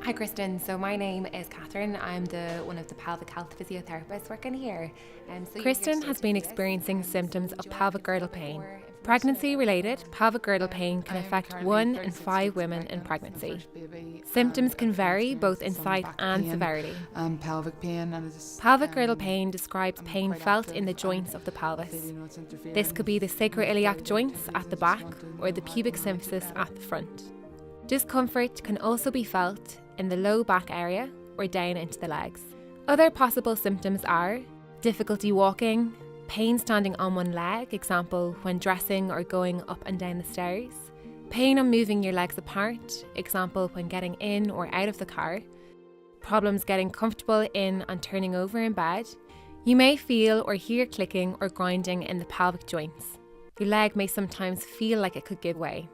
Hi Kristen, so my name is Catherine. I'm one of the pelvic health physiotherapists working here. Kristen has been experiencing symptoms of pelvic girdle pain. Pregnancy-related pelvic girdle pain can affect 1 in 5 women in pregnancy. Symptoms can vary both in site and severity. Pelvic pain. Pelvic girdle pain describes pain felt in the joints of the pelvis. This could be the sacroiliac joints at the back or the pubic symphysis at the front. Discomfort can also be felt in the low back area or down into the legs. Other possible symptoms are difficulty walking, pain standing on one leg, example when dressing or going up and down the stairs, pain on moving your legs apart, example when getting in or out of the car, problems getting comfortable in and turning over in bed. You may feel or hear clicking or grinding in the pelvic joints. Your leg may sometimes feel like it could give way.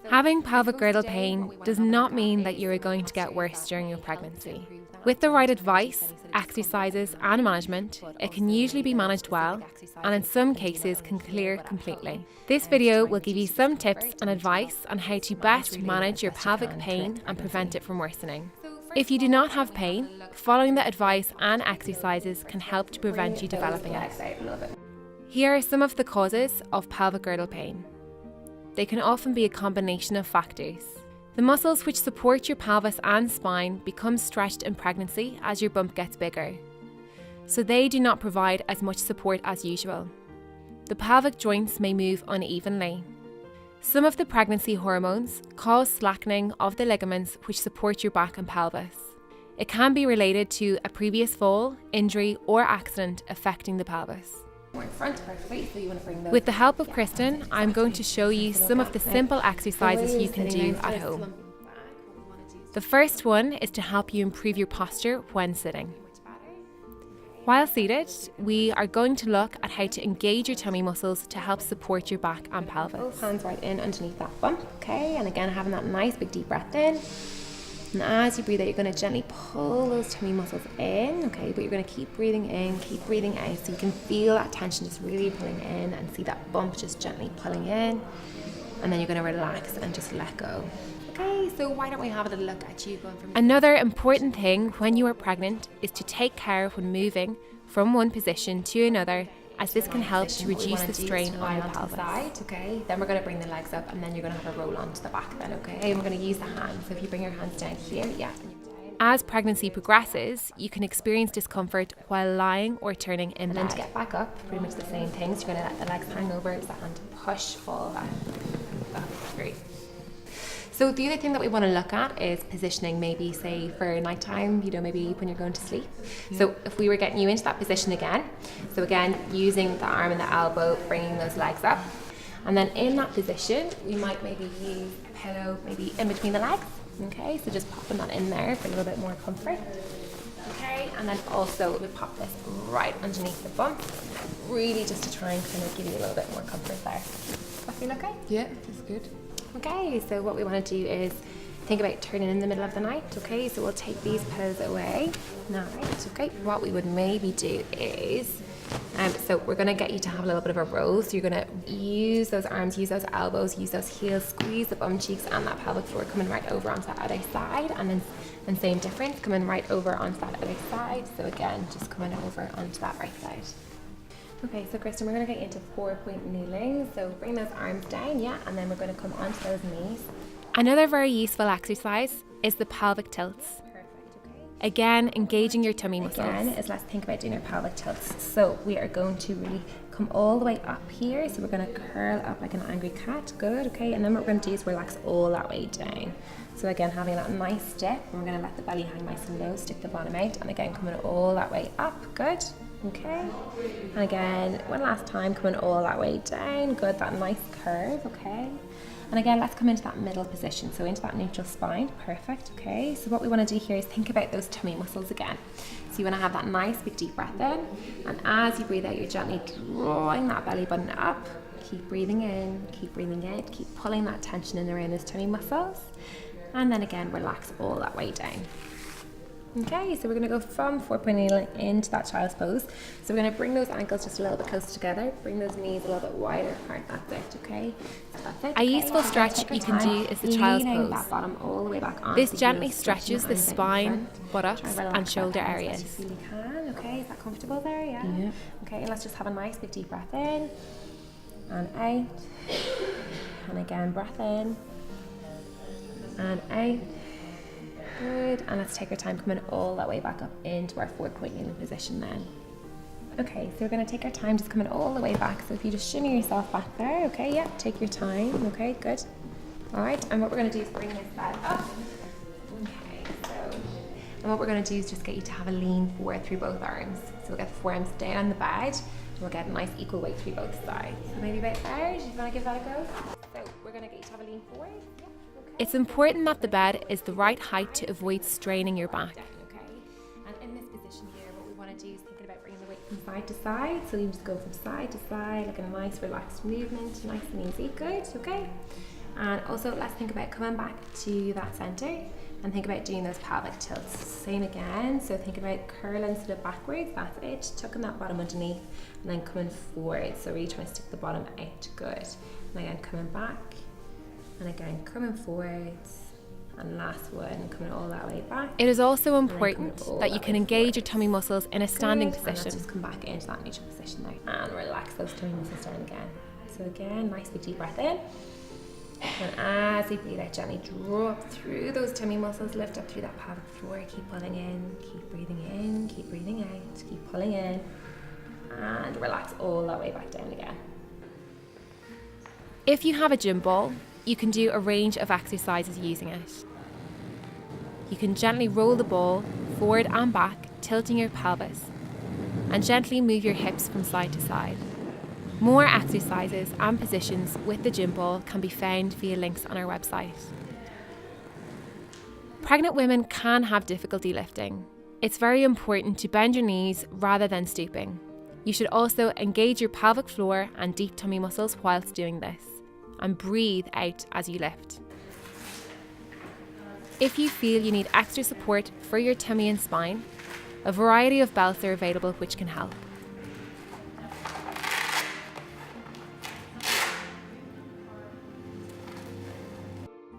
Having pelvic girdle pain does not mean that you are going to get worse during your pregnancy. With the right advice, exercises and management, it can usually be managed well and in some cases can clear completely. This video will give you some tips and advice on how to best manage your pelvic pain and prevent it from worsening. If you do not have pain, following the advice and exercises can help to prevent you developing it. Here are some of the causes of pelvic girdle pain. They can often be a combination of factors. The muscles which support your pelvis and spine become stretched in pregnancy as your bump gets bigger, so they do not provide as much support as usual. The pelvic joints may move unevenly. Some of the pregnancy hormones cause slackening of the ligaments which support your back and pelvis. It can be related to a previous fall, injury, or accident affecting the pelvis. With the help of Kristen, I'm going to show you some of the simple exercises you can do at home. The first one is to help you improve your posture when sitting. While seated, we are going to look at how to engage your tummy muscles to help support your back and pelvis. Both hands right in underneath that bump, okay? And again, having that nice big deep breath in. And as you breathe out, you're going to gently pull those tummy muscles in, okay? But you're going to keep breathing in, keep breathing out, so you can feel that tension just really pulling in and see that bump just gently pulling in. And then you're going to relax and just let go. Okay, so why don't we have a little look at you going from... Another important thing when you are pregnant is to take care when moving from one position to another, as this can help to reduce the strain on your pelvis. Side, okay? Then we're going to bring the legs up and then you're going to have a roll onto the back then, okay? And we're going to use the hands. So if you bring your hands down here, yeah. As pregnancy progresses, you can experience discomfort while lying or turning in bed. And then to get back up, pretty much the same thing. So you're going to let the legs hang over, so the hand push, fall back. Great. So the other thing that we want to look at is positioning, maybe say for nighttime, maybe when you're going to sleep. Yeah. So if we were getting you into that position again, so again, using the arm and the elbow, bringing those legs up. And then in that position, we might maybe use a pillow, maybe in between the legs. Okay, so just popping that in there for a little bit more comfort. Okay, and then also we pop this right underneath the bump, really just to try and kind of give you a little bit more comfort there. Does that feel okay? Yeah, that's good. Okay, so what we want to do is think about turning in the middle of the night, okay? So we'll take these pillows away. Right, okay. What we would maybe do is, so we're going to get you to have a little bit of a roll. So you're going to use those arms, use those elbows, use those heels, squeeze the bum cheeks and that pelvic floor coming right over onto that other side. And then same difference, coming right over onto that other side. So again, just coming over onto that right side. Okay, so Kristen, we're going to get into 4-point kneeling. So bring those arms down, yeah, and then we're going to come onto those knees. Another very useful exercise is the pelvic tilts. Perfect, okay. Again, engaging your tummy muscles. Again, let's think about doing our pelvic tilts. So we are going to really come all the way up here. So we're going to curl up like an angry cat. Good, okay. And then what we're going to do is relax all that way down. So again, having that nice dip. We're going to let the belly hang nice and low, stick the bottom out. And again, coming all that way up. Good. Okay, and again, one last time, coming all that way down. Good, that nice curve, okay. And again, let's come into that middle position, so into that neutral spine. Perfect, okay. So what we want to do here is think about those tummy muscles again. So you want to have that nice big deep breath in, and as you breathe out, you're gently drawing that belly button up. Keep breathing in, keep breathing out, keep pulling that tension in around those tummy muscles. And then again, relax all that way down. Okay, so we're going to go from 4.8 into that child's pose. So we're going to bring those ankles just a little bit closer together, bring those knees a little bit wider apart. That's it, okay? So that's it. A useful stretch you can do is the child's pose. That bottom all the way back on. This gently stretches the spine, buttocks and shoulder areas. As you really can, okay? Is that comfortable there? Yeah? Okay, and let's just have a nice big deep breath in and out. And again, breath in and out. Good, and let's take our time coming all that way back up into our 4-point kneeling position then. Okay, so we're going to take our time just coming all the way back. So if you just shimmy yourself back there, okay, yeah, take your time, okay, good. All right, and what we're going to do is bring this bed up. Okay, so, and what we're going to do is just get you to have a lean forward through both arms. So we'll get the forearms down on the bed, and we'll get a nice equal weight through both sides. So maybe about there, do you want to give that a go? So we're going to get you to have a lean forward. Yeah. It's important that the bed is the right height to avoid straining your back. Okay, and in this position here, what we want to do is thinking about bringing the weight from side to side. So you just go from side to side, like a nice relaxed movement, nice and easy. Good, okay. And also let's think about coming back to that center and think about doing those pelvic tilts. Same again, so think about curling sort of backwards, that's it. Tucking that bottom underneath and then coming forward. So really trying to stick the bottom out, good. And again, coming back. And again, coming forwards, and last one, coming all that way back. It is also important that you can engage your tummy muscles in a standing position. And let's just come back into that neutral position there. And relax those tummy muscles down again. So again, nice big deep breath in. And as you breathe out, gently drop through those tummy muscles, lift up through that pelvic floor, keep pulling in, keep breathing out, keep pulling in. And relax all that way back down again. If you have a gym ball, you can do a range of exercises using it. You can gently roll the ball forward and back, tilting your pelvis, and gently move your hips from side to side. More exercises and positions with the gym ball can be found via links on our website. Pregnant women can have difficulty lifting. It's very important to bend your knees rather than stooping. You should also engage your pelvic floor and deep tummy muscles whilst doing this, and breathe out as you lift. If you feel you need extra support for your tummy and spine, a variety of belts are available which can help.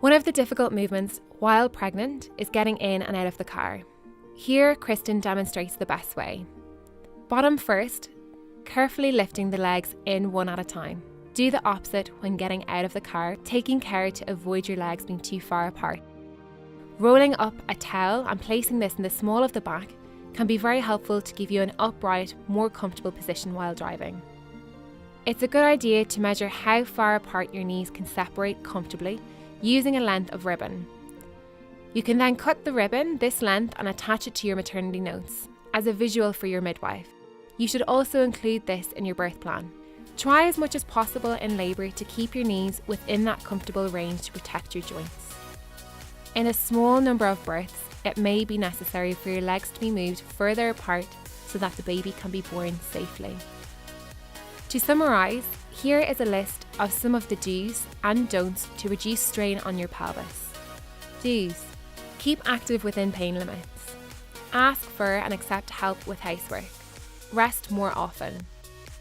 One of the difficult movements while pregnant is getting in and out of the car. Here, Kristen demonstrates the best way. Bottom first, carefully lifting the legs in one at a time. Do the opposite when getting out of the car, taking care to avoid your legs being too far apart. Rolling up a towel and placing this in the small of the back can be very helpful to give you an upright, more comfortable position while driving. It's a good idea to measure how far apart your knees can separate comfortably using a length of ribbon. You can then cut the ribbon this length and attach it to your maternity notes as a visual for your midwife. You should also include this in your birth plan. Try as much as possible in labour to keep your knees within that comfortable range to protect your joints. In a small number of births, it may be necessary for your legs to be moved further apart so that the baby can be born safely. To summarise, here is a list of some of the do's and don'ts to reduce strain on your pelvis. Do's: keep active within pain limits. Ask for and accept help with housework. Rest more often.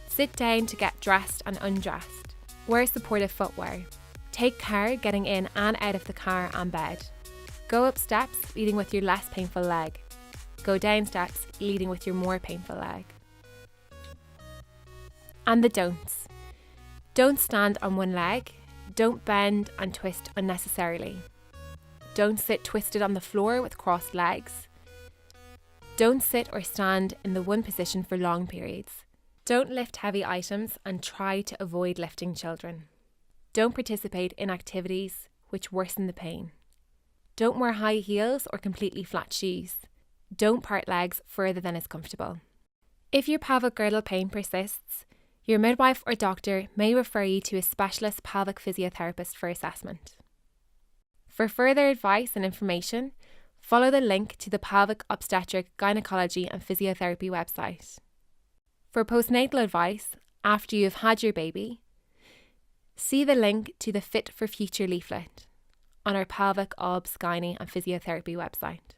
Sit down to get dressed and undressed. Wear supportive footwear. Take care getting in and out of the car and bed. Go up steps leading with your less painful leg. Go down steps leading with your more painful leg. And the don'ts. Don't stand on one leg. Don't bend and twist unnecessarily. Don't sit twisted on the floor with crossed legs. Don't sit or stand in the one position for long periods. Don't lift heavy items and try to avoid lifting children. Don't participate in activities which worsen the pain. Don't wear high heels or completely flat shoes. Don't part legs further than is comfortable. If your pelvic girdle pain persists, your midwife or doctor may refer you to a specialist pelvic physiotherapist for assessment. For further advice and information, follow the link to the Pelvic Obstetric Gynecology and Physiotherapy website. For postnatal advice after you have had your baby, see the link to the Fit for Future leaflet on our Pelvic Obs Gynae and Physiotherapy website.